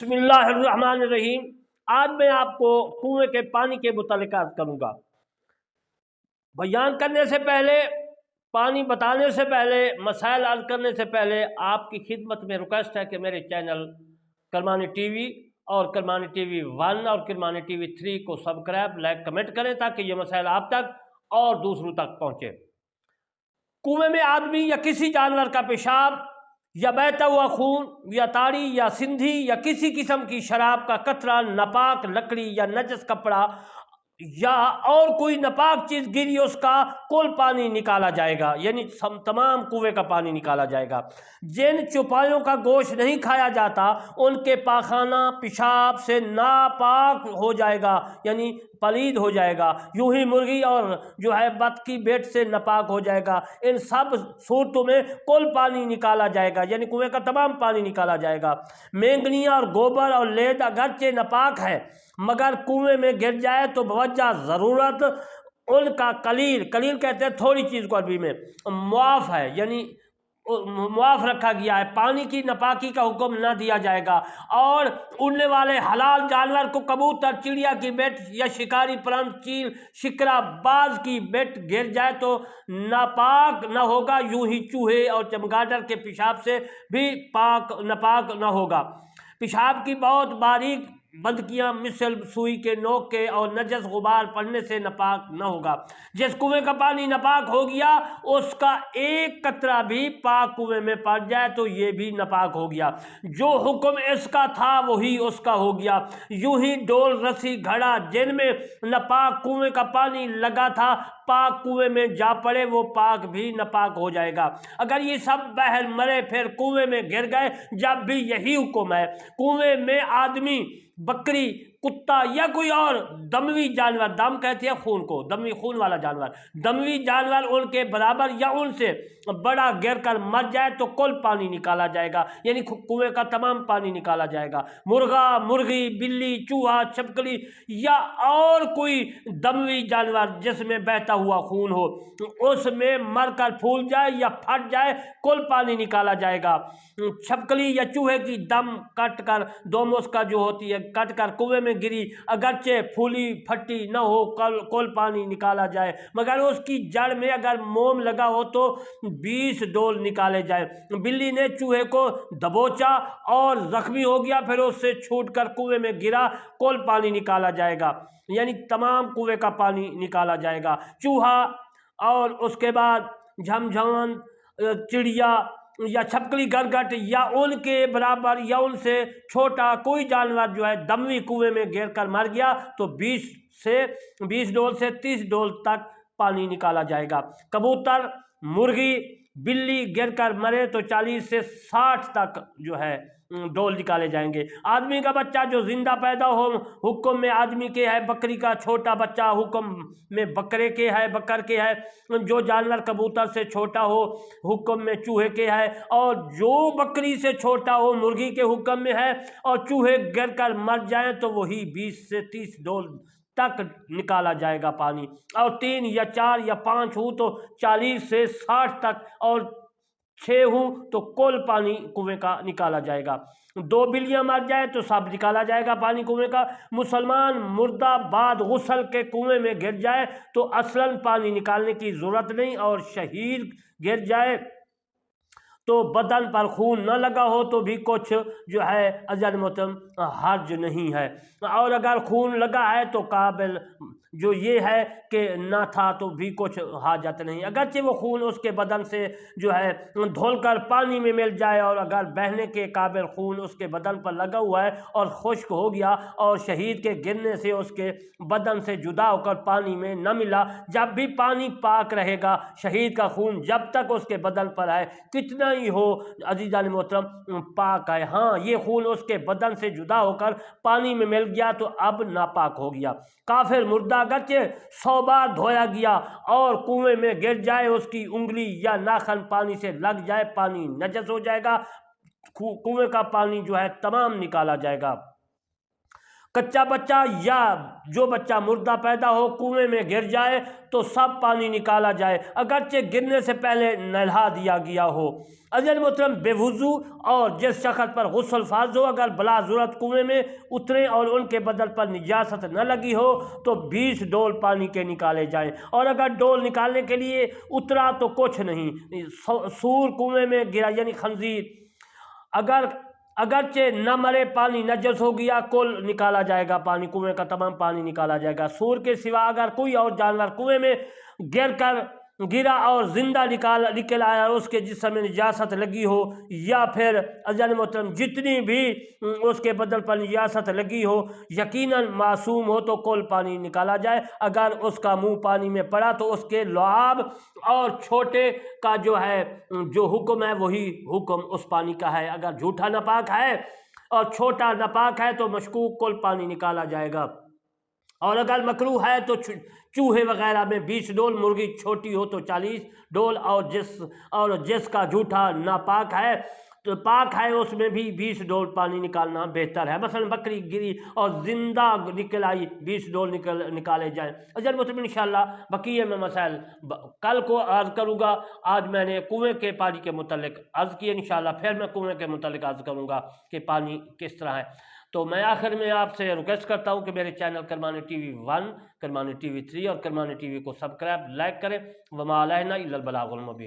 بسم اللہ الرحمن الرحیم۔ آج میں آپ کو کنویں کے پانی کے متعلق عرض کروں گا۔ بیان کرنے سے پہلے، پانی بتانے سے پہلے، مسائل عرض کرنے سے پہلے آپ کی خدمت میں ریکویسٹ ہے کہ میرے چینل کرمانی ٹی وی اور کرمانی ٹی وی 1 اور کرمانی ٹی وی 3 کو سبسکرائب، لائک، کمنٹ کریں تاکہ یہ مسائل آپ تک اور دوسروں تک پہنچے۔ کنویں میں آدمی یا کسی جانور کا پیشاب یا بہتا ہوا خون یا تاڑی یا سندھی یا کسی قسم کی شراب کا قطرہ، ناپاک لکڑی یا نجس کپڑا یا اور کوئی ناپاک چیز گری، اس کا کل پانی نکالا جائے گا، یعنی تمام کنویں کا پانی نکالا جائے گا۔ جن چوپایوں کا گوشت نہیں کھایا جاتا ان کے پاخانہ پیشاب سے ناپاک ہو جائے گا، یعنی پلید ہو جائے گا۔ یوں ہی مرغی اور بط کی بیٹ سے ناپاک ہو جائے گا۔ ان سب صورتوں میں کل پانی نکالا جائے گا، یعنی کنویں کا تمام پانی نکالا جائے گا۔ مینگنیاں اور گوبر اور لید اگرچہ ناپاک ہے مگر کنویں میں گر جائے تو بوجہ ضرورت ان کا قلیل کہتے ہیں تھوڑی چیز کو عربی میں، معاف ہے، یعنی معاف رکھا گیا ہے۔ پانی کی ناپاکی کا حکم نہ دیا جائے گا، اور اڑنے والے حلال جانور کو کبوتر، چڑیا کی بیٹ یا شکاری پرند، چیل، شکرا، باز کی بیٹ گر جائے تو ناپاک نہ ہوگا۔ یوں ہی چوہے اور چمگادڑ کے پیشاب سے بھی ناپاک نہ ہوگا۔ پیشاب کی بہت باریک بندکیاں مثل سوئی کے نوک کے اور نجس غبار پڑنے سے ناپاک نہ ہوگا۔ جس کنویں کا پانی ناپاک ہو گیا اس کا ایک قطرہ بھی پاک کنویں میں پڑ جائے تو یہ بھی ناپاک ہو گیا۔ جو حکم اس کا تھا وہی اس کا ہو گیا۔ یوں ہی ڈول، رسی، گھڑا جن میں ناپاک کنویں کا پانی لگا تھا پاک کنویں میں جا پڑے وہ پاک بھی ناپاک ہو جائے گا۔ اگر یہ سب بہر مرے پھر کنویں میں گر گئے جب بھی یہی حکم ہے۔ کنویں میں آدمی، بکری، کتا یا کوئی اور دموی جانور، دم کہتے ہیں خون کو، دموی خون والا جانور، دموی جانور ان کے برابر یا ان سے بڑا گر کر مر جائے تو کل پانی نکالا جائے گا، یعنی کنویں کا تمام پانی نکالا جائے گا۔ مرغا، مرغی، بلی، چوہا، چھپکلی یا اور کوئی دموی جانور جس میں بہتا ہوا خون ہو اس میں مر کر پھول جائے یا پھٹ جائے کل پانی نکالا جائے گا۔ چھپکلی یا چوہے کی دم کٹ کر، دوموس کا جو ہوتی ہے، کٹ کر کنویں میں گری اگرچہ پھولی پھٹی نہ ہو کل پانی نکالا جائے، مگر اس کی جڑ میں اگر موم لگا ہو تو 20 ڈول نکالے جائے۔ بلی نے چوہے کو دبوچا اور زخمی ہو گیا پھر اس سے چھوٹ کر کنویں میں گرا، کل پانی نکالا جائے گا، یعنی تمام کنویں کا پانی نکالا جائے گا۔ چوہا اور اس کے بعد جھمجھوان، چڑیا یا چھپکلی، گرگٹ یا ان کے برابر یا ان سے چھوٹا کوئی جانور دموی کنویں میں گر کر مر گیا تو 20 ڈول سے 30 ڈول تک پانی نکالا جائے گا۔ کبوتر، مرغی، بلی گر کر مرے تو 40 سے 60 تک ڈول نکالے جائیں گے۔ آدمی کا بچہ جو زندہ پیدا ہو حکم میں آدمی کے ہے، بکری کا چھوٹا بچہ حکم میں بکر کے ہے، جو جانور کبوتر سے چھوٹا ہو حکم میں چوہے کے ہے، اور جو بکری سے چھوٹا ہو مرغی کے حکم میں ہے، اور چوہے گر کر مر جائیں تو وہی 20 سے 30 ڈول تک نکالا جائے گا پانی، اور 3 یا 4 یا 5 ہوں تو 40 سے 60 تک، اور 6 ہوں تو کل پانی کنویں کا نکالا جائے گا۔ 2 بلیاں مر جائے تو سب نکالا جائے گا پانی کنویں کا۔ مسلمان مردہ بعد غسل کے کنویں میں گر جائے تو اصلاً پانی نکالنے کی ضرورت نہیں، اور شہید گر جائے تو بدن پر خون نہ لگا ہو تو بھی کچھ عزیز محترم حرج نہیں ہے، اور اگر خون لگا ہے تو قابل یہ ہے کہ نہ تھا تو بھی کچھ حاجت نہیں، اگرچہ وہ خون اس کے بدن سے دھل کر پانی میں مل جائے، اور اگر بہنے کے قابل خون اس کے بدن پر لگا ہوا ہے اور خشک ہو گیا اور شہید کے گرنے سے اس کے بدن سے جدا ہو کر پانی میں نہ ملا، جب بھی پانی پاک رہے گا۔ شہید کا خون جب تک اس کے بدن پر ہے کتنا ہی ہو عزیزان محترم پاک ہے۔ ہاں، یہ خون اس کے بدن سے جدا ہو کر پانی میں مل گیا تو اب ناپاک ہو گیا۔ کافر مردہ اگرچہ 100 بار دھویا گیا اور کنویں میں گر جائے، اس کی انگلی یا ناخن پانی سے لگ جائے، پانی نجس ہو جائے گا، کنویں کا پانی تمام نکالا جائے گا۔ کچا بچہ یا جو بچہ مردہ پیدا ہو کنویں میں گر جائے تو سب پانی نکالا جائے، اگرچہ گرنے سے پہلے نہلا دیا گیا ہو۔ عزیز محترم، بے وضو اور جس شخص پر غسل فرض ہو اگر بلا ضرورت کنویں میں اتریں اور ان کے بدن پر نجاست نہ لگی ہو تو 20 ڈول پانی کے نکالے جائیں، اور اگر ڈول نکالنے کے لیے اترا تو کچھ نہیں، سور کنویں میں گرا یعنی خنزیر اگرچہ نہ مرے پانی نجس ہو گیا، کل نکالا جائے گا، پانی کنویں کا تمام پانی نکالا جائے گا۔ سور کے سوا اگر کوئی اور جانور کنویں میں گرا اور زندہ نکل آیا اور اس کے جسم میں نجاست لگی ہو، یا پھر عزیز محترم جتنی بھی اس کے بدن پر نجاست لگی ہو یقیناً معصوم ہو تو کل پانی نکالا جائے۔ اگر اس کا منہ پانی میں پڑا تو اس کے لعاب اور چھوٹے کا جو حکم ہے وہی حکم اس پانی کا ہے۔ اگر جھوٹا ناپاک ہے اور چھوٹا ناپاک ہے تو مشکوک کل پانی نکالا جائے گا، اور اگر مکروہ ہے تو چوہے وغیرہ میں 20 ڈول، مرغی چھوٹی ہو تو 40 ڈول، اور جس کا جھوٹا ناپاک ہے تو پاک ہے اس میں بھی 20 ڈول پانی نکالنا بہتر ہے۔ مثلا بکری گری اور زندہ نکل آئی، 20 ڈول نکالے جائیں۔ اجل مطلب انشاءاللہ بقیہ میں مسائل کل کو عرض کروں گا۔ آج میں نے کنویں کے پانی کے متعلق عرض کیے، انشاءاللہ پھر میں کنویں کے متعلق عرض کروں گا کہ پانی کس طرح ہے۔ تو میں آخر میں آپ سے ریکویسٹ کرتا ہوں کہ میرے channel Kirmani T V 1، Kirmani T V 3 اور کرمانی ٹی وی کو سبسکرائب لائک کریں۔ وما علینا الا البلاغ المبین۔